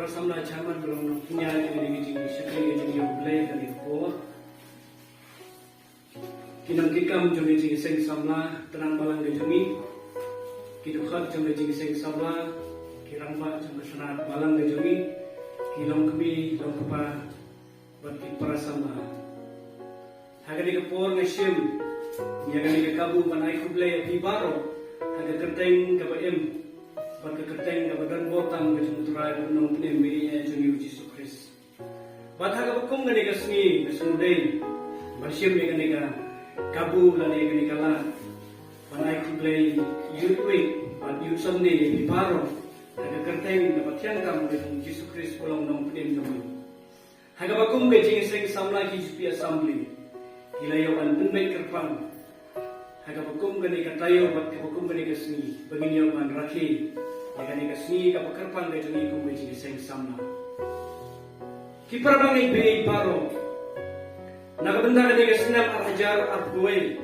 samla chairman belum punya ini di sekali yang yang play dari ko kinam kikam jome ji seng samla tenang balang de jumi kidukhat jome ji seng samla kirang ba jome sanat balang de jumi kilong kami long kapa bagi para sama hagani ke por ngesim yagani ke kabu panai kublai di baro haga kerteng kapa em bagi kerteng kapa dan botang ke jumturai benong penembi jumi Yesus Kristus batha ka kum gani ka sni besudei bersim gani ka kabu lani gani kala panai kublai yutwe bat yutsam ni di baro haga kerteng kapa tiang kam ke Yesus Kristus kolong nong penem jumi haga bakum ke jing seng samla ki jupi assembly hilayo an tunbai kerpang haga bakum gani ka tayo bat ka bakum gani ka sni bagini man rakhi gani ka sni ka kerpang ke jing kum jing seng samla ki parbangi be baro nagabenda gani ka snam arhajar arbuai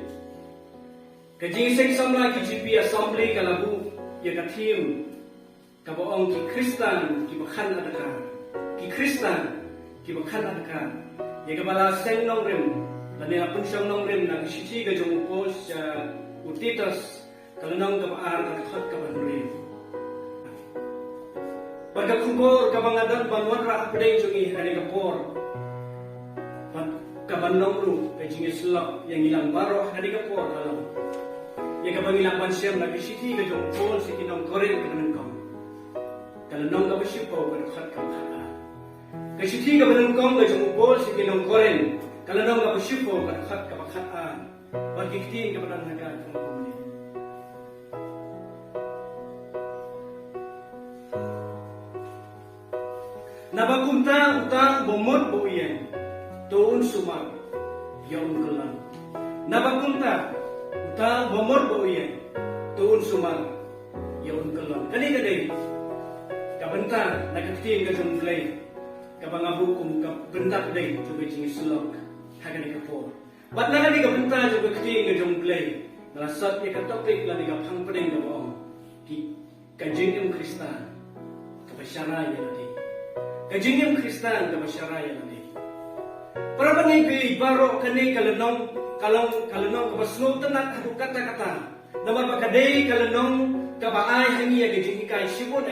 ka jing seng samla ki jupi assembly ka labu ya ka thim ka baong ki Kristan ki bakhan adaka ki Kristan ki bakhan adaka ya ka bala seng nong rem lani apun siyang nong rem na kisisi ka jong upos sa utitas kalanong ka paar ka khat ka banrem pagka kubor ka bangadan banwan ra apdeng jongi hani ka por ka banong ru ka jingi sulak yang ilang baro hani ka por kalau ya ka bangilang pansem na kisisi ka jong upos sa kinong korel ka nanong kalanong ka basipo ka khat ka khat kisisi ka banong ka jong upos sa kinong korel kalau nong gak bersyukur kat kebakatan bagi kita kepada negara kamu ini. Nabakunta utang bomot boyen tuun sumar yaun kelan. Nabakunta utang bomot boyen tuun sumar yaun kelan. Kali kabentar nagaktiin ka jumplay kabangabukum kabentar day coba jingi selok. Hagani ka po. Ba't na ka benta sa bukti nga jomplay? Nalasat niya ka topik na ka pangpadeng na mo. Kajing yung Kristan, kapasyaraya na di. Kajing yung Kristan, kapasyaraya na di. Para ba ngayon baro kani kalanong kapasnutan at kata-kata na mapakaday kalanong kabaay hangiya kajing ikay sibon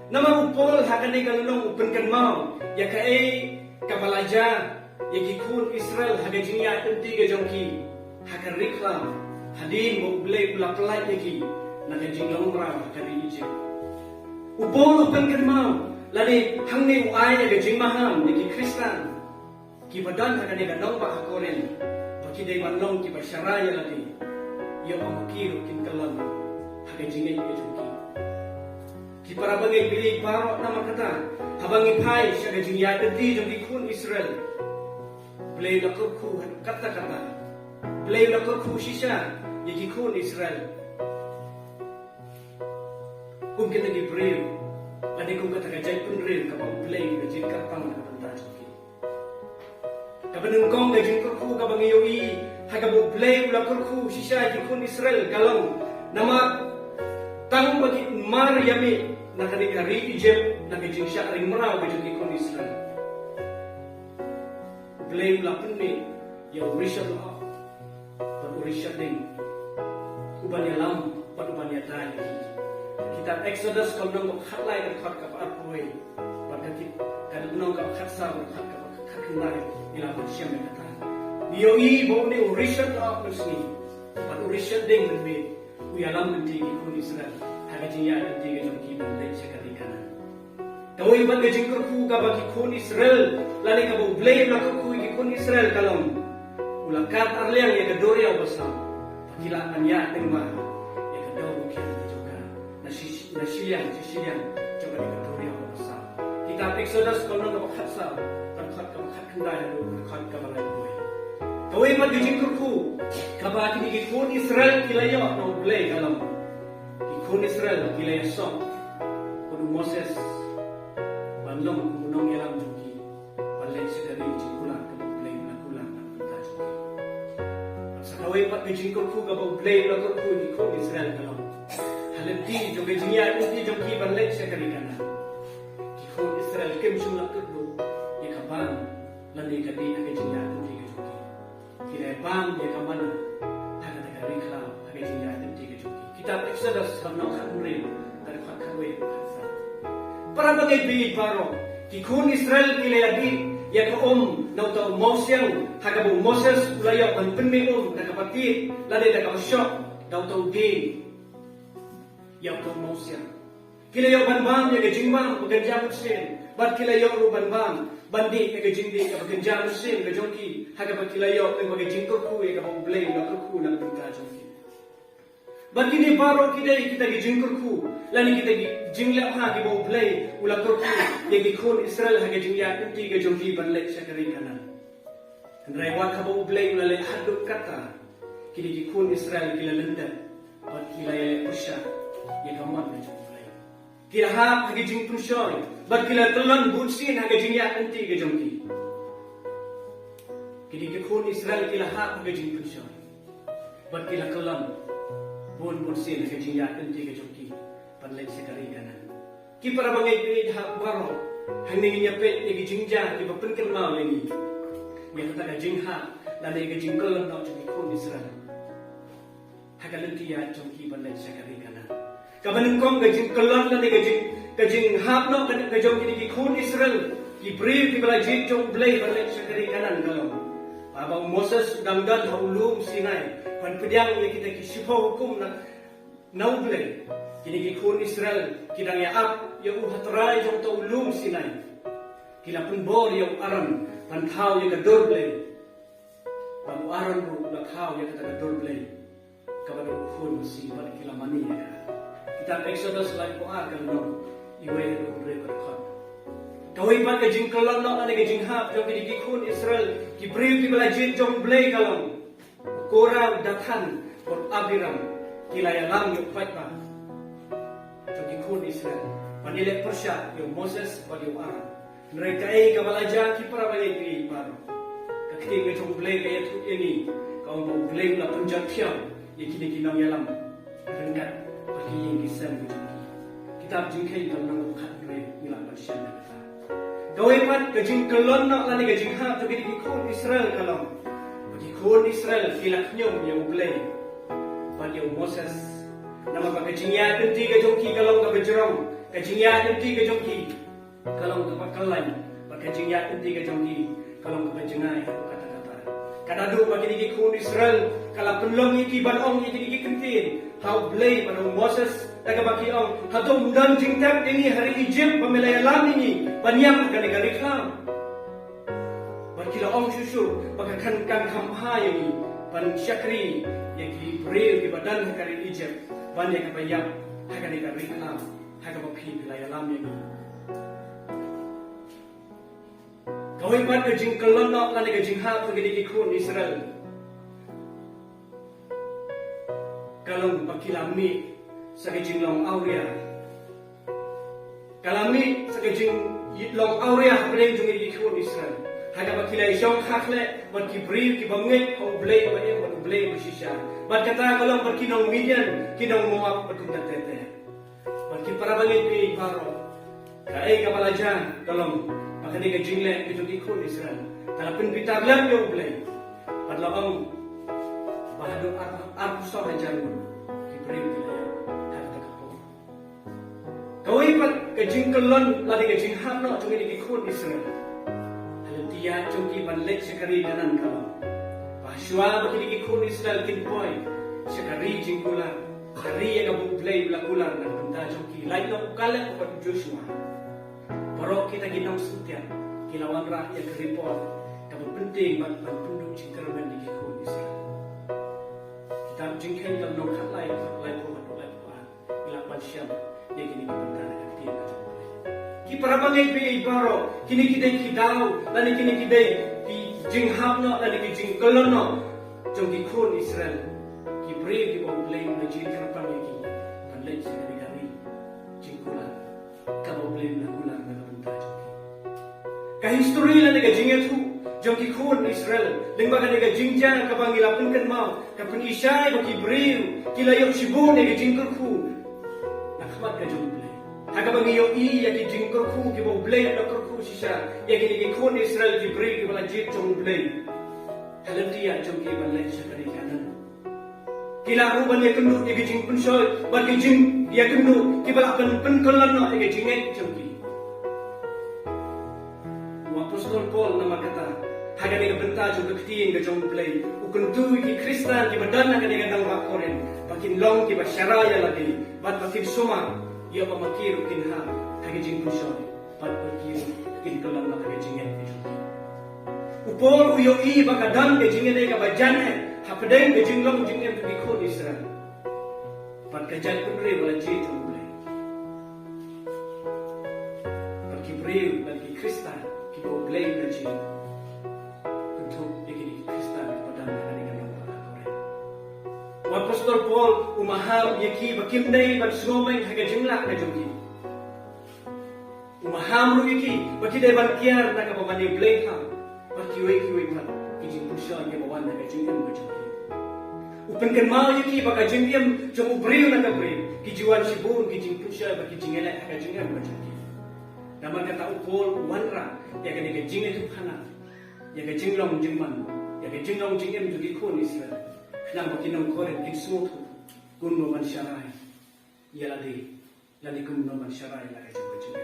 na mapupol hagani kalanong upan kanmaw ya kae kabalaja yaki kun Israel haga jinya enti ga jongki haga riklam hadin mo blay pula pelai yaki naga jinglong ra haga di Egypt ubol upan kan mau lani hangne uai ga jing maham yaki Kristan ki badan haga ni ganong ba hakoren baki dai manlong ki basyaraya lani yo amukiro kin kalam haga jingay ga jongki ki para bangai pilih baro nama kata habangi pai haga jinya enti jongki kun Israel play la kurku kata-kata play la kurku sisa yaki kun Israel kung kita di brave lani kung kata kajay pun real kapag play na jing kapang na kapantay kapag nungkong na jing kurku kapag iyowi hagabo play la kurku sisa yaki kun Israel kalong nama tang bagi Maryami nakadikari Egypt nakajing siya ring maraw kajing kun Israel blame la punni ya urisha la but urisha ding ubanya lam but ubanya tai kita Exodus kalau nong khatlai ka khat ka arpoi pada kita kalau nong ka khatsa ka khatnai ila ko siya me kata dio i bo ni urisha la kusni but urisha ding be uyalam menti ko Israel haga jiya menti ga jom ban dai sekali kana Kawai ba gajing kurku ka bagi kun Israel lani ka bo blame la kurku ki kun Israel kalong ulakat arliang ya gadori au basam pakilaan ya tema ya gadori ki juga nasilian coba di gadori au basam kita Exodus kalau ka bakhatsa takhat ka bakhatnda ya khat ka balai boy kawai ba gajing kurku ka bagi ki kun Israel kilaya no blame kalong ki kun Israel kilaya so kudu Moses Bandung gunung elang juki balik sedari cikulang ke play na kulang na pentas sa kawai pat gajing kurku ka play na kurku di ko Israel kalong halenti jo gajinya inti jo ki balik sekali kana ki ko Israel kem sumla kedua ya kabang lani kadi aga jinja nanti ke joki kira bang ya kamana haga daga rikla aga jinja nanti ke joki kitab Exodus hamnau khamri dari fakhawe para bagai bi baro kikun Israel kilayadi ya kaum nauta Moses haga bu Moses ulaya ban penme daga pati lani daga syok nauta din ya kaum Moses kilayo ban bang ya jingbang bekerja mesin bat kilayo ban bang bandi ke jingdi ke bekerja mesin ke jongki haga bat kilayo ke bagi jingkurku ya ke blay na kurku na pinta jongki bat kini baro kidai kita ke jingkurku lani kita jingla ha ke bo blay ula kurku ya ke khon Israel haga jingya inti ke jongki ban lek sakari kanan rai wa ka bo blay ula le haduk kata kini ke khon Israel kila lenda bat kilaya usha ya kamat ke jongki kira hap hagi jing punshoy bat kila telan butsin hagi jing ya anti ke jongki kini ke khon Israel kila hap hagi jing punshoy bat kila kelam bun butsin hagi jing ya anti ke jongki panlek sekari kanan ki para bangai pilih hak baro hangning nyapet hagi jing ja di bapen kenal ini ya kata jing ha dan hagi jing kelam nak jongki khon Israel hagalan kia jongki panlek sekari kanan kaban kong gajing kelam na gajing hap no gajong kini khon Israel ki bril ki bala jit jong blay balik sakari kanan kalong baba Moses dangdan haulum Sinai pan pediang ya kita ki sifa hukum na nau blay kini khon Israel kidang ya ap ya hatrai jong to ulum Sinai kila pun bor ya aram pan thau ya gador blay pan aram ru la thau ya kata gador blay kaban khon si pan kila mani ya kitab Exodus lai ko akan no iwe do record kawai pan ke jing kolon no ane ke jing hap jong ki khon Israel ki bril ki bala jin jong blay kalong Korah Dathan or Abiram kila ya lam yo fight pa jong ki khon Israel panile persya yo Moses ba yo Aaron mereka ka bala jang ki para bala ki paro kakti ke jong blay ka yatu ini kaum bo blay la punjak thiam ye kini kinang yalam rengkat yang kisah kitab jingkai dalam nama khadre milah bersyan kata kawai pat kajing kelon nak lani kajing hap tapi di khon Israel kalong bagi khon Israel kilak nyom yang blay pada Moses nama pak kajing ya tenti kajongki kalong ka berjerong kajing ya tenti kajongki kalong ka pakalai pak kajing ya tenti kajongki kalong ka berjengai kata-kata kadadu bagi di khon Israel kala penlong iki banong iki di kentin how blay pada Moses taga baki ong hato mundan jingtap ini hari Egypt pamilaya lam ini banyam ka negara Islam bakila ong susu bakakan kan kamha ini ban syakri yang di bril di badan negara Egypt banyak kabayam haga negara Islam haga baki wilayah lam ini kawin pat ke jing kelon nak lan ke jing ha pergi di khon Israel kalong pakilami sa kajing long aurea kalami sa kajing long aurea blay jong di khon Israel haga pakilay jong khakle wat ki bril ki bangay ho blay ba e wat blay bisisha bat kata kalong perkinong Midian kinong Moab patunta tete bat ki para bangay pi paro kai kapala jan kalong makani kajing le ito di khon Israel talapin pitar lang yo blay padlaong bahado arpu sa janur kibril kita kata kapo kawai pat kajing kelon lari kajing hap no tungi di khon Israel hal dia jongki banlek sekari kanan kalau bahswa bagi di khon Israel kin boy sekari jingkula hari yang kamu play belakular dan benda jongki lain no kala ko Joshua parok kita ginang sutian kilawan rakyat report kamu penting ban penduduk cingkarman di khon Israel tam jingkai dalam nom khat lai ko ila pansyam ye kini kita nakati ka jopole ki parabangai pe baro kini kidai kidau dan kini kidai ki jing hapno dan ki jing kolono jong ki khon Israel ki brave ki bo blame na jing karpan ye ki panlai sekali kali jing kula ka bo blame na kula na benda jong ka history la ne ka jing etu jong ki khon Israel lingba ka ne ka jing ja ka bangilapun kan mau ka penisai bagi brave kila yok shibun ne ka jing kurku nakhamat ka jong blame Hagabang iyo yagi jingkorku ki bo blay na korku sisa yagi kon Israel ki bri ki bala jit chong blay halati ya chong ki balai sa kani kanan kila ru ban yakundu yagi jing pun soy ban ki jing yakundu ki bala pen kolan no yagi jingek chong ki Apostol Paul nama kata hagani ka benta jong kaktiin ka jong blay ukuntu ki Kristan ki badan na kani kadang bakoren bakin long ki ba syaraya lagi bat bakin suma ia pemakiru kinha hagijing pusoy pat pakiru kin kolam na hagijing et upol uyo I bakadam ke jingen ka bajan hapdeng ke jinglong jingen tu bikho Israel pat kajan kumre wala je jomble pat kibreu pat ki Kristan ki bo blame na jing kuntu ikini Kristan padan na ni kanang pakakore Apostol Paul umaham yaki bakimday ban sumay hagajingla na jogi umaham ru yaki bakiday ban kiar na kapamani blame ha kiwe pat kijing pusya ni bawan na kajingem ka jogi upen kan mau yaki bakajingem jomu breu na ka breu kijuan sibun kijing pusya bakijingela hagajingem ka jogi naman kata upol wanra ya kani kajing itu khana ya kajinglong jingman ya kajinglong jingem jogi kon Israel nang makinong koren kin smotu kunno man syarai ya ladi kunno man syarai la ka jogi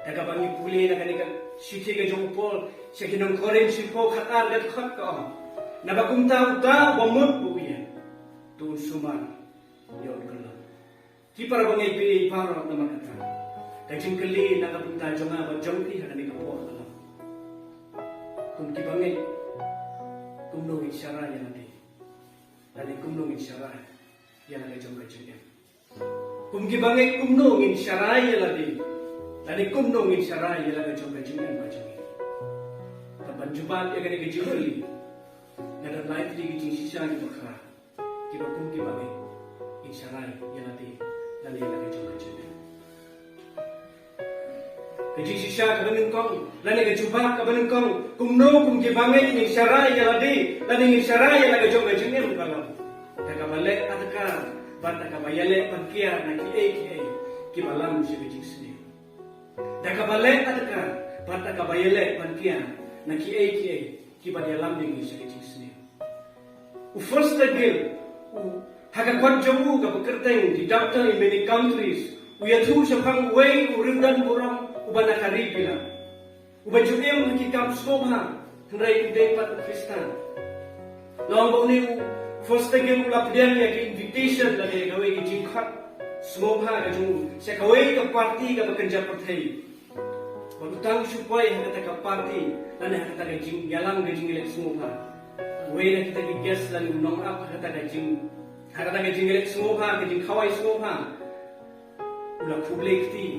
daga bangi puli na kani ka siti ka jong pol sa kinong koren sipo khatar gat khat ka na bakumta uta bomot buya tun sumar yon kala ki para bangi pi para na makata kajing kali na kapunta jonga ba jongki kani ka pol ala kum ki bangi kumno wi syarai ya ladi kumno ngin syarai ya la jong ka jeng kum ki bangi kumno ngin syarai ya ladi kumno ngin syarai ya la jong ka jeng ba jeng taban jubat ya kani ka jingli na dan lain di jing sisa ni bakra ki ba kum ki bangi ngin syarai ya ladi ya la jong ka jeng kajing sisa ka baneng kong lani ka jubak ka baneng kong kumno kum ki bangi ngin syarai ya ladi ngin syarai ya la jong ka jeng kalau balek atakar bata ka bayale pagkia na ki balam si kajing sini daga balek atakar bata ka bayale pagkia na ki badalam dingi si kajing sini u first agil haga kwat jomu ka bekerteng di doctor in many countries u yathu sapang way u rindan buram u banakari bila u bajudem ki kap skobha hendrai udai pat Kristan long boni first again ula pedian ya invitation la gawe ki jingkhat smobha ga jung se gawe ka party ka bekerja perthai berutang supaya kata ka party dan kata ka jing yalang ga jingilek smobha we na kita ki guest lan nong up kata ka jingilek smobha ka jing khawai smobha ula public ti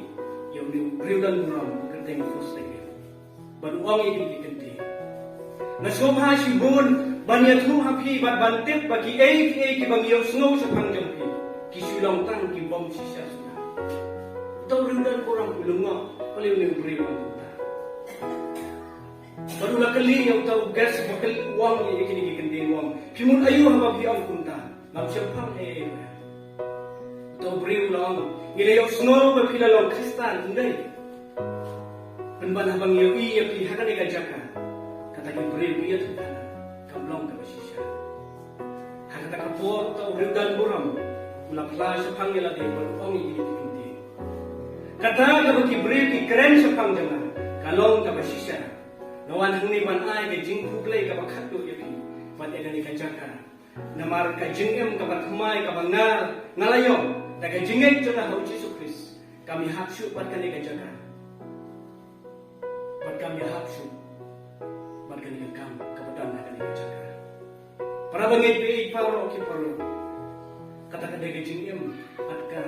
yang ni riudan ram kerteng first again baru uang ini dikenti na smobha sibun banyak tu hapi bat bantet bagi ki bang yo snow sa pangjang pi ki sulong tang ki bom sisa suna tau rendan kurang ulunga paling ni beri mangta baru la kali yang tau gas bakal uang ni kini kendeng uang kimun ayu haba bi ang kunta ngam siapang tau beri ulang ngile yo snow ba pilalong Kristan indai penban habang yo ya pi hakan ni kajaka kata ki beri ya tu kamlong ka basisya hakata ka po ta uridan buram mula kla sa pangila de ong ikinti kata ka baki bril ki kren sa pangjanga kalong ka basisya nawan huni ban ai ka jing kuplay ka bakhatto yaki pati ani ka jaka namar ka jingem ka batmai ka bangal ngalayong daga jingeng jona hau Jesus Christ kami haksu pat kani ka jaka pat kami haksu pat kani ka kam kapadan na kani ka jaka para bangay pi paro ki paro kata ka daga jingem at ka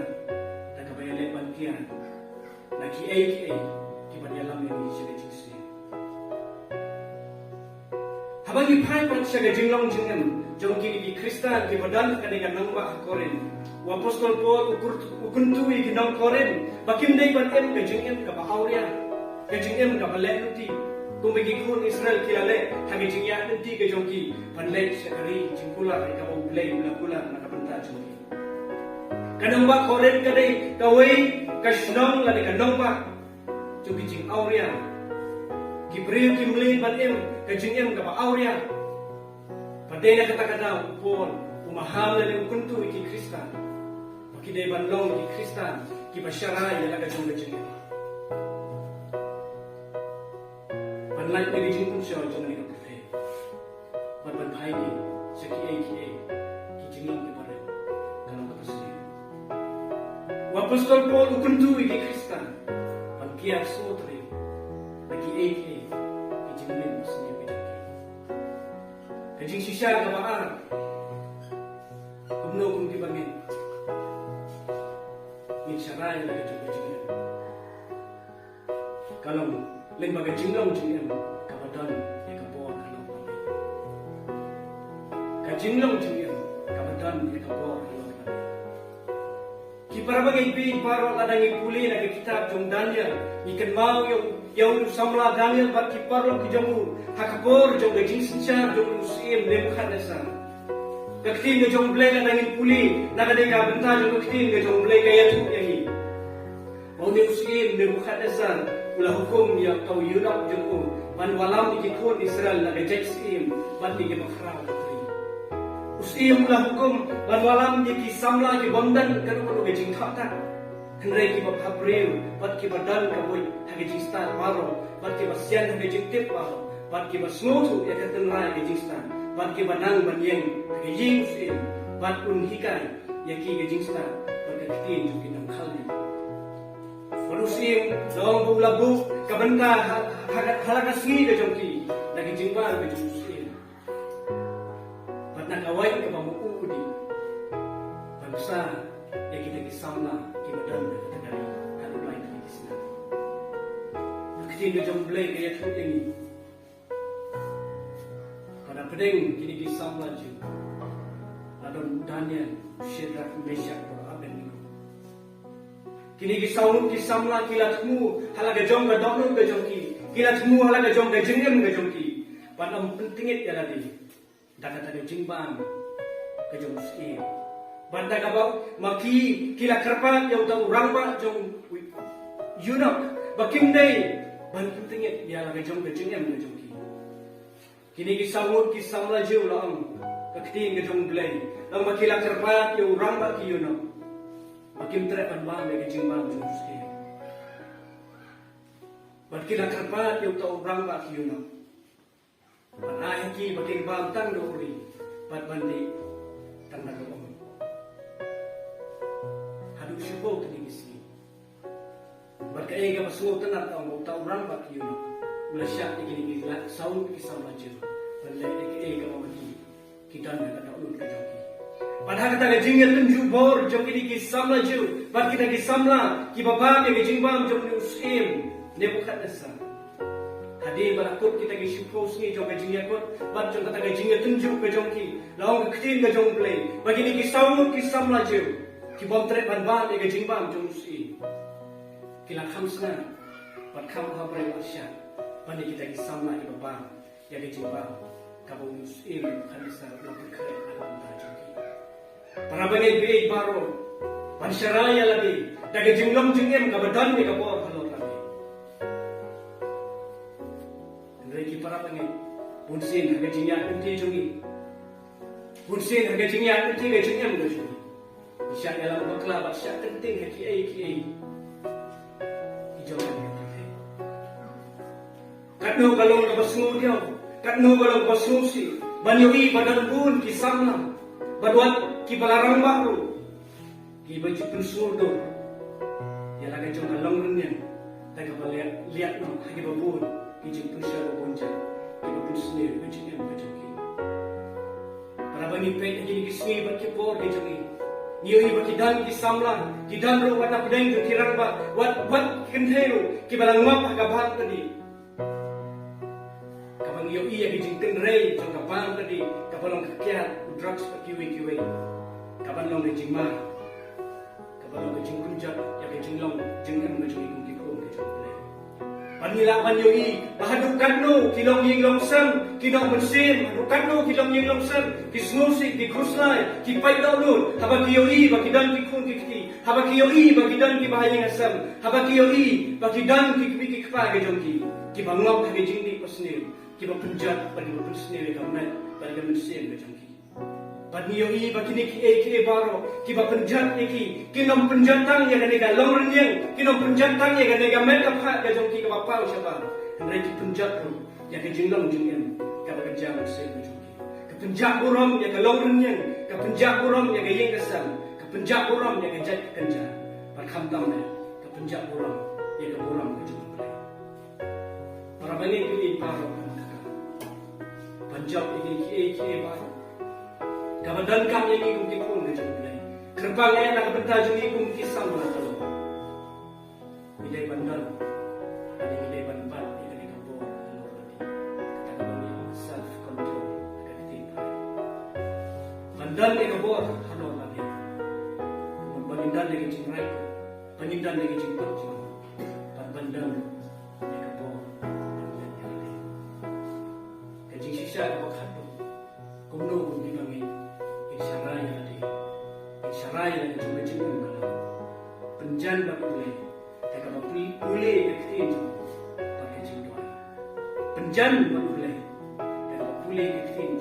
daga bayale bantian na ki ki banyalam ni siya jingsi habang ipai pat siya jinglong jingem jong ki Kristan ki badan ka daga nangba koren wa apostol Paul ukuntu ki nang koren bakim dai batem ka jingem ka bahauria ka jingem ka balenuti kung magiging Israel kilale hagi jingya nanti ke jongki panlay sekali jingkula ka bulay mula nakapanta jongki kanang ba koren kadai kaway kasnong la de kanong pa chu kijing auria kibriu kimli ban em kajing em ka auria padena kata-kata upon umahal na kuntu iki Kristan makide banlong iki Kristan kibasyara ya la kajong kajing panlait na gijing kun siya jong ni kafe pan bhai ni saki ai kijing lang pare kanang kapasya Apostol Paul ukuntu iki Kristan pagkiyak sutri lagi eke kijing min masnya bidaki kajing sisya kabaan kumno kum kibangin min syarai lagi kajing kalau len bagai jinglong jingem kabadan ya kabawa kalau kajinglong jingem kabadan ya kabawa kalau para bagai pi paro ladang ipuli na kitab jong Daniel ikan mau yung samla Daniel bat ki paro ki jamu hakapor jong gajing sinchar jong usim Nebukadnezar kaktin ga jong blay ladang ipuli na kadai ka benta jong kaktin ga jong blay kaya tu yahi mau ni usim Nebukadnezar ula hukum ya kau yurap jong man walam ikikon Israel na gajek sim bat ni gebakrao usim la hukum ban walam ki samla ki bondan kan ko gajing thata henrai ki bab habreu bat ki badan ka boy hagajing star maro bat ki basian hagajing tip maro bat ki basnotu ya katan rai gajing star bat ki banang banyeng hagajing usim bat un hikai ya ki gajing star bat ki tin ju ki nam khali usim dong bu labu kabanta halakasni gajong ki lagi jingbar gajing usim nakawai ka mamuudi bangsa ya kita kisamla kibadan na katagari kalulay na kisna kitin jong blay kaya tuting pada pedeng kini kisamla ju adon Daniel Shadrach Meshach Abednego kini kisamla kilatmu halaga jong ga dokno ga jong ki kilatmu halaga jong ga jengem ga jong ki panam pentingit ya lagi Dakata jingbang kajong usim banda kabau maki kila kerpat yang tahu orang ba jong yunak bakim day ban pentingnya dia lagi jong kajengem kajong ki kini kisamut kisamla jiu lam kakting kajong blay lang makila kerpat yang orang ba ki yunak bakim trepan ba me jingbang jong usim ban kila kerpat yang tahu orang ba ki yunak Panahin ki baking bantang doori pat bandi tang nagawang hadu syubo tinigisi berkaiga masuotan at ang utawran bat yun ula siya ikinigila saun kisama jir balle ikaiga mamaki kita na kadaulun kajoki padha kata gajingya tunju bor jom ki samla jir bat kita ki samla ki baba ke jingbam jom ni usim Nebukadnezar Hadi balakut kita gi syupos ni jong gajing yakut bat jong kata gajing ya tunjuk ke jong ki laung ketin ke jong play bagi ni ki sawu ki samla je ki bom trek ban ban ke gajing bam jong si kila khamsna bat kham ha bre asya bani kita ki samla ki baba ya gajing bam ka bo musim khamisa lo kare alam ta jong ki para bagi be baro ban syaraya lagi da gajing lom jengem ka badan ni ka bo Reki para pengen bunsin harga jingya nanti jungi bunsin harga jingya nanti ke jingya muda jungi bisa dalam bakla baksa penting ke kiai hijau kan katno galong ke basngu dia katno galong basngu si banyoi badan bun kisamna badwat ki balarang baru ki baju pensurdo ya laga jong galong runyan taga lihat no hagi babun kijing pusya bonja iba pusne kijing em kajoki para bani pet kijing kisni bakipor kijing niyo iba kidan kisamla kidan ro wata pedeng kirang ba wat kenthero kibalang map hagabat tadi kabang iyo iya kijing kenrei jong kapang tadi kabalong kakiat drugs pakiwi kaban long kijing ma kabalong kijing kunjat ya kijing long jengem kijing kung kikong kijing Panilaman yoi, mahadukan no, kilong ying longsam, kinong mensim, hadukan no, kilong ying longsam, kismusik, dikruslay, kipay daw nun, habang kiyoi, bagidan kikun kikti, habang kiyoi, bagidan kibahayang asam, habang kiyoi, bagidan kikpa gajongki, kibangok kagajing di pasnil, kibapunjat, panibapunsinil, kamat, panibapunsin gajongki. Paniyo'i bakini ki baro kiba penjat iki kinom penjatang ya ganega long renyeng kinom penjatang ya ganega make up ga jong ki ka pau siapa ndai ki penjat ro ya ke jinglong jingen ka ba jang se jong ki ka penjat buram ya ka long renyeng ka penjat buram ya ga yeng kasam ka penjat buram ya ga jat kenja par kham tam ne ka penjat buram ya ka buram ga jong para bani ki paro penjat iki ki baro Kabadan kami yang ikut tikun ke jumlah. Kerbangnya nak benda jadi ikut kisah mana kalau. Bidai bandar, ada bidai bandar ikan ikan bor, telur lagi. Kata kami self control akan ditimpa. Bandar ikan bor telur lagi. Bandar lagi cingrai, bandar lagi cingkat cing. Bandar ikan bor, bandar lagi. Kajing sisa apa kado? Kuno bumi kami. Raya yang coba cakap kalau penjan boleh, tak apa boleh ekstrim pakai cinta. Penjan boleh, tak apa boleh ekstrim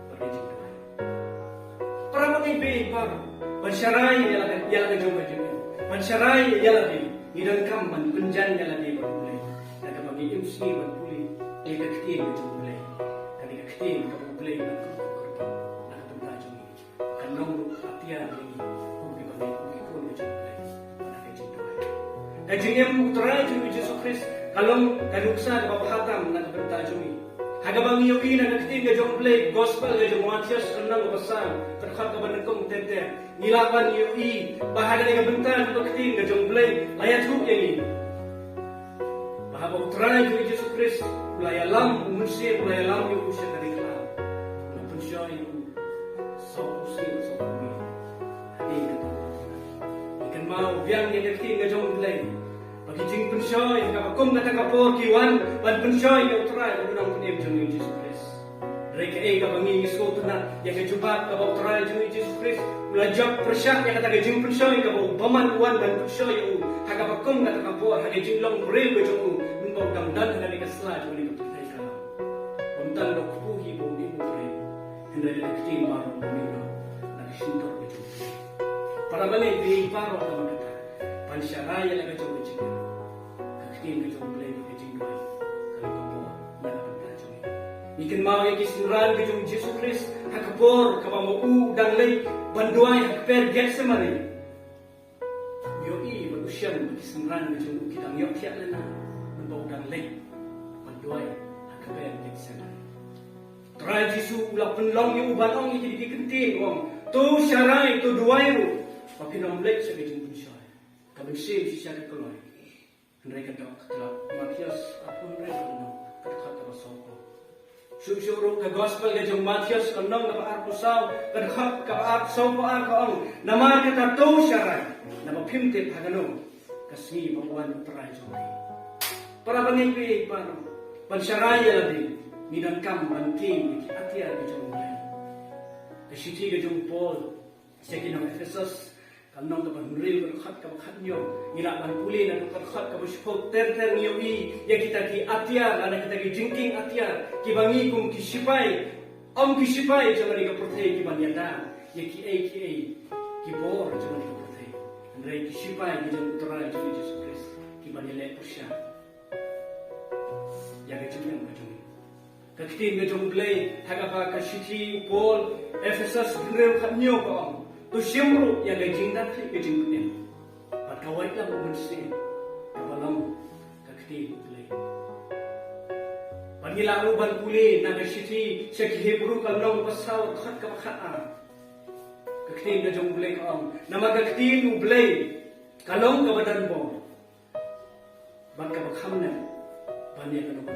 pakai cinta. Para pengibi baru, pensyarai ialah coba cakap, pensyarai ialah di dalam kampan penjan ialah di boleh, tak apa bagi imsi boleh, ekstrim coba boleh, kali ekstrim coba boleh. Kajing yang utara jumi Yesus Kristus kalong kaduksa bapa hatam nak berta jumi. Haga bang yogi nak keting gajong play gospel gajong Matius 6 besar terkhat ke bandengkong tete. Nilapan yogi bahaga dengan bentan untuk keting gajong play layat huk yang bahaba utara jumi Yesus Kristus ulaya lam umusir ulaya lam yo usir dari kelam. Lapun syai so usir so kami. Hadi kata ikan mau biang yang keting gajong play. Bagi jing pensyoy, kapakum na takapor kiwan, ban pensyoy yung utray, unang punim dyan yung Jesus Christ. Dari ka kabangingis ko ito na, yung kajubat, kapaw utray dyan yung Jesus Christ, mula job persyak, yung kataga jing pensyoy, kapaw baman uwan, ban pensyoy yung hagapakum na takapor, hagay jing long puril ko dyan yung nungkaw damdan, hagay kasla, dyan yung kapatay ka. Untang na kupuhi po, di mo puril, hindi na nagkiting marong pumino, nagsintor ko dyan. Para balik, di parong na magkata, pansyaraya lang ka dyan ko dyan. Kaktiin ka dyan play ka dyan doon. Kalau kapor, nalapan ka dyan. Ikan mau yang kisinran ka dyan Jesus Christ, hakapor, kapamau, danglay, banduay, hakper, get sa mali. Yoi, bagusyang, kisinran ka dyan, kitang yok tiyak na na, banduay, danglay, banduay, hakper, get sa mali. Try Jesus, ulap penlong yung ubanong, hindi dikenting, wong. Tu syarai, tu duwairu, papinomlek sa kajang punsya. Kabagsim si siya kikoloy. Henry kadok katlap. Matius apun rin ano. Kadkat ka basoko. Syusyuro ka gospel ka jong Matius kanong napaar pusaw. Kadkat ka paar pusaw paar kaong. Namar ka tato siya rin. Napapimtip hagano. Kasi mabuwan utray jong. Para bangipig pa no. Pansyaraya din. Nidan kam banting. Ikiatya ka jong mulay. Kasiti ka jong Paul. Siya kinang Ephesus. Kanong ka banril ka bakhat nyo nilaban puli na kakhat ka basypog ter nyo ya kita ki atyar ana kita ki jingking atyar ki bangi kung kisipay jamani ka protey ki banyada ya ki bor jamani ka protey andre kisipay ki jam utara jami Jesus Christ ki banyale persya ya ka jingking ka jami kaktin ka jom play haga pa ka shiti Paul Ephesus banril khat nyo ka tu siamru yang gajing dan gajing punya. Pat kawai lah mengusin kawalam kakti pulai. Pangilaru ban pulai naga siti seki Hebrew kalong pasau khat kabakhaan. Kakti gajong pulai kaong. Nama kakti nu pulai kalong kabadan bo. Ban kabakham na banyak kalong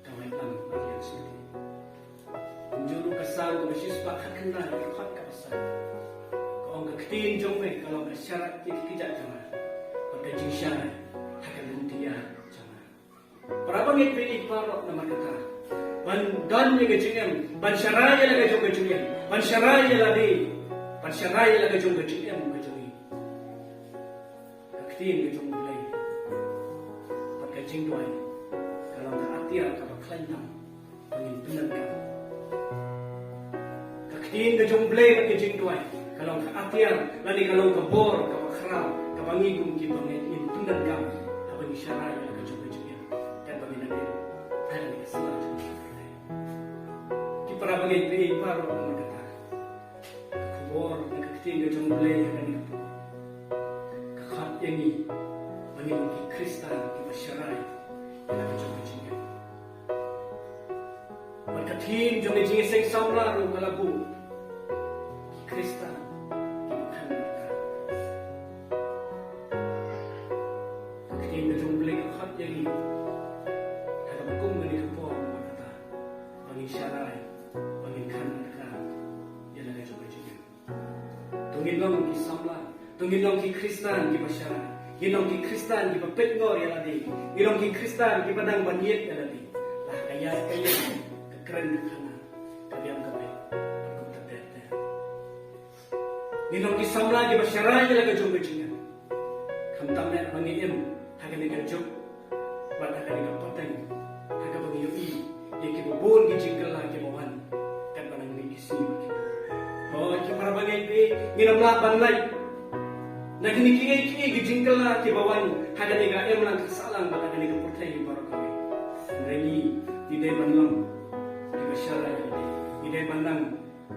kawai lang bagian siti. Menjuru kasal kabasispa khatna khat kabasal. Ang kaktiin jong may kalau bersyarat tidak jangan. Pada jisyarat akan nanti ya jangan. bangit pi iparok na magkata. Ban ni gajingem, ban syaraya la gajong gajingem, ban syaraya la di, ban syaraya la gajong gajingem gajongi. Kaktiin gajong mulai. Pat gajing tuai. Kalau ka atia ka baklain tam, pangin tunan ka. Kaktiin gajong mulai pat gajing tuai. Kalau ka atia, lani kalau ka bor, ka bakra, ka bangigum ki pangin tunan ka. Abang syaraya la gajong gajingem. Dan pangin natin, ada ni kesalah. Para bagay pi para magkata. Kubor nagkakting gajong mulay ka ni po. Kakat yani Panginoon ki Kristan ki masyaray na gajong gajong. Magkating jong gajong isang samla ro kalabu. Ki Kristan ki makan magkata. Kakting gajong mulay kakat yani. Kalabagong gani ka po magkata. Pangisyaray. Tungilong ki samla, tungilong ki Kristan ki masyara, gilong ki Kristan ki papetngor yaladi, gilong ki Kristan ki padang banyet yaladi. Lah kaya kekeren kana, kadiam kape, aku terdete. Gilong ki samla ki masyara yalaga jong gajingan. Kamtamnya bangiem, hagan ni gajok, bad hagan ni pateng, hagan bangioi, ye ki bobon ki jingkala ki bawan, kan panang ni kisi ki. Oh, para bagay pi nginamlaban lay. Nagnikingay-kingay gijingkal na kibawan hagan ni gaem lang kasalang baka ni kapurtay para kami. Ngali tidak manlang di masyara ini, tidak manlang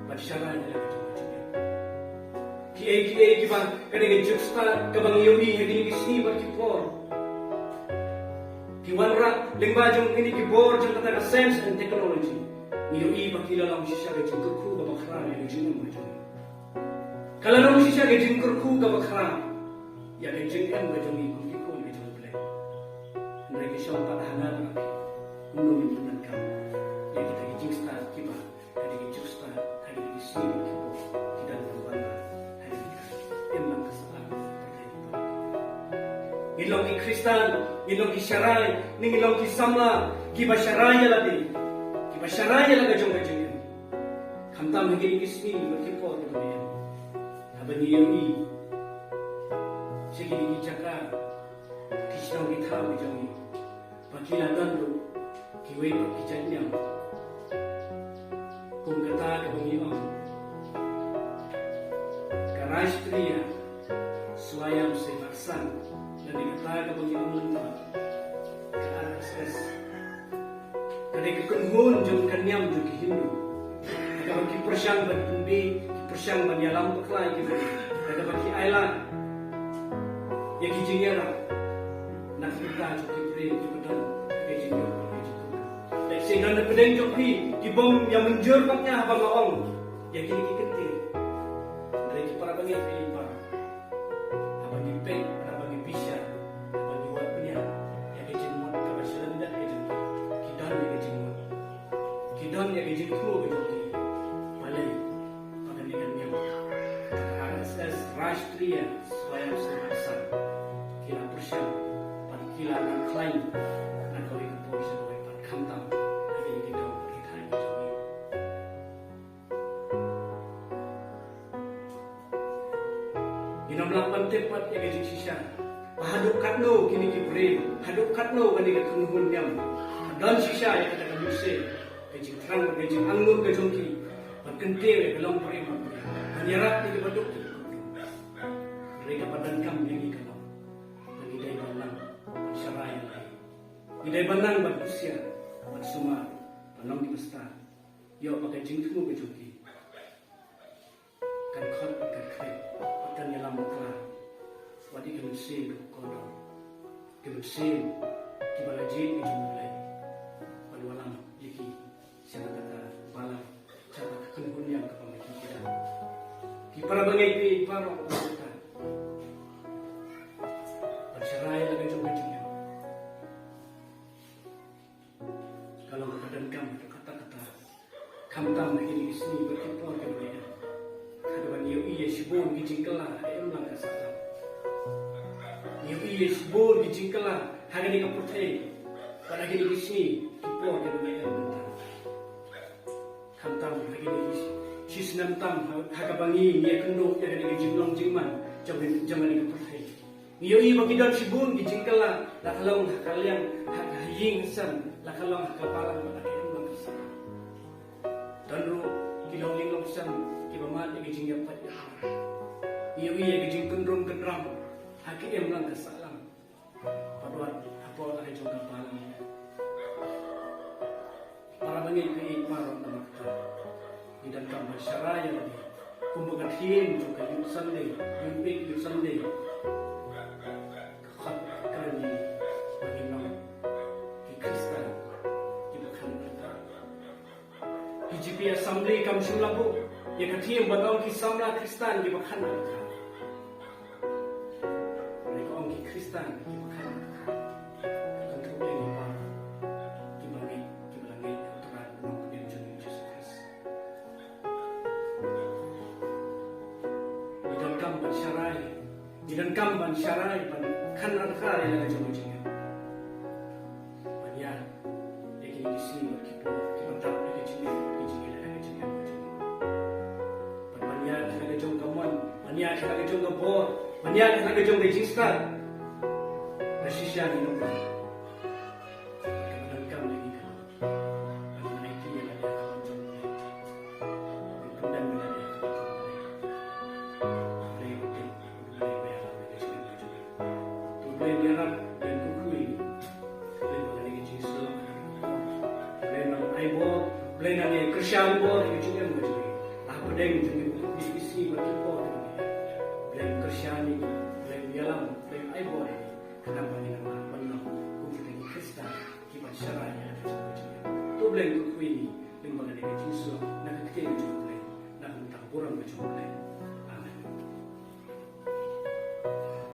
masyara ini lagi macamnya. Kiai kiba kadang juksta kabang yobi hagini kisni berkipor. Kiwanra lengbajong ini kibor jang kata science and technology. Niyoi bakila lang siya gajing kurku babakra ya gajing macam. Kalau lang siya gajing kurku babakra ya gajing gajing ikut gajing play. Mereka siya padahanan lagi. Unum dengan kamu. Ya kita gajing start kiba, ada gajing start, ada gajing sini kibo, tidak berbanda, ada gajing emang kesalahan terkait itu. Ilong ki Kristan, ilong ki Syarai, ilong ki Samla, kiba Syaraya lagi. Masyaraya lang gajong gajong yan. Kamtam naging isni, magkipot ko yan. Habang niyawi, sige nagitsaka, kisnang gitaw gajong yan. Pagkilatan do, kiway pagkichan niya. Kung kata kabang iyon, karashtriya, swayam sa maksan, na nikata kabang iyon lantang, ka-RSS, kadang kekunhun jom kanyam jom Hindu. Kadang kipersyang bertumbi, kipersyang menyalam peklai gitu. Kadang bagi Ayla, ya kijingera, nak kita jom kipre kipedan, kijingera, kijingera. Dan sehingga nak pedang jom kibom yang menjur maknya abang awang, ya kini kikentir. Dari para bangit pilih abang dipek, abang dipisah, abang diwat punya, ya kijingera kabasyalan dan kijingera. Kidan ya gajing kru betul Malay pagandingan niya RSS Rashtriya Swayam Seva kila persyam pan kila ng klaim na gawin po siya gawin pan kamtam na ginagawa kita ay gawin. Ginamlang pantepat ya gajing sisya hadap katno kini kibre hadap katno kani kakunuhun niya dan sisya ya kata kabuse gajing terang gajing anggur gajong ki pagkentir ya dalam prima hanyarap ni kabadok mereka padan kam yang ikaw pagidai banang pagsarayan ay gidai banang bagusya pagsuma panong di basta yo pagajing tumo gajong ki kan khot kan khay patan yalam makla wadi kemusin kono kemusin kibalajin ijumulai walwalam yaki siya kata bala cara kekunhun yang kapamaki kita ki para bangay pi para kita bercerai lagi jom-jomnya kalau keadaan kamu kata-kata kamtam ini isni berkipor ke mereka kadawan iyo iya sibon gijingkala ayam lang kasata iyo iya sibon gijingkala hagan ika putay pada gini bisni kipo dia mengenai tentang kantam lagi ni sisnam tam hakabangi dia kendo dia gini jimlong jingman zaman ini pertai iyo bagi dan sibun di jingkala la kalong hakaliang haying sam la kalong hakapalang pada kembang kesam dan ru kilong linglong sam kibamat di jingga pat iyo gijing kendrong kedram hakiem lang kesalam paduat apa ada juga palang para bangi ke paron namakta di dalam kamar syaraya ni kumbaga tim juga yung Sunday yung big yung Sunday khat karani Panginoon ki Kristan ki bakhan nata PGP Assembly kam sulabu ya katim batong ki samla Kristan ki bakhan nata mereka ong ki Kristan ki bakhan nata kan tuloy ni pa ki bangit ki balangit aturan ng Panginoon Jesus Christ Idan kamban syarai pan kan arkar yang ada jumujnya. Banyak lagi di sini kita mantap lagi jumlah lagi jumlah. Banyak lagi jumlah kawan, banyak lagi jumlah bor, banyak lagi jumlah jinstar. Rasisya ni nombor. Kadang kam lagi kan. Kadang naik dia lagi kawan jumlah. Kemudian lagi. Boleh diharap dan kukui boleh mengenai Yesus boleh mengenai Aibor boleh mengenai Kristian Bor yang juga mengenai aku deng juga diskusi berkipo boleh Kristian ini boleh dialam boleh Aibor ini kenapa ini nama benar kumpulan Kristen kibat syaranya tu boleh kukui ini boleh mengenai Yesus nak kita juga boleh nak tentang orang juga boleh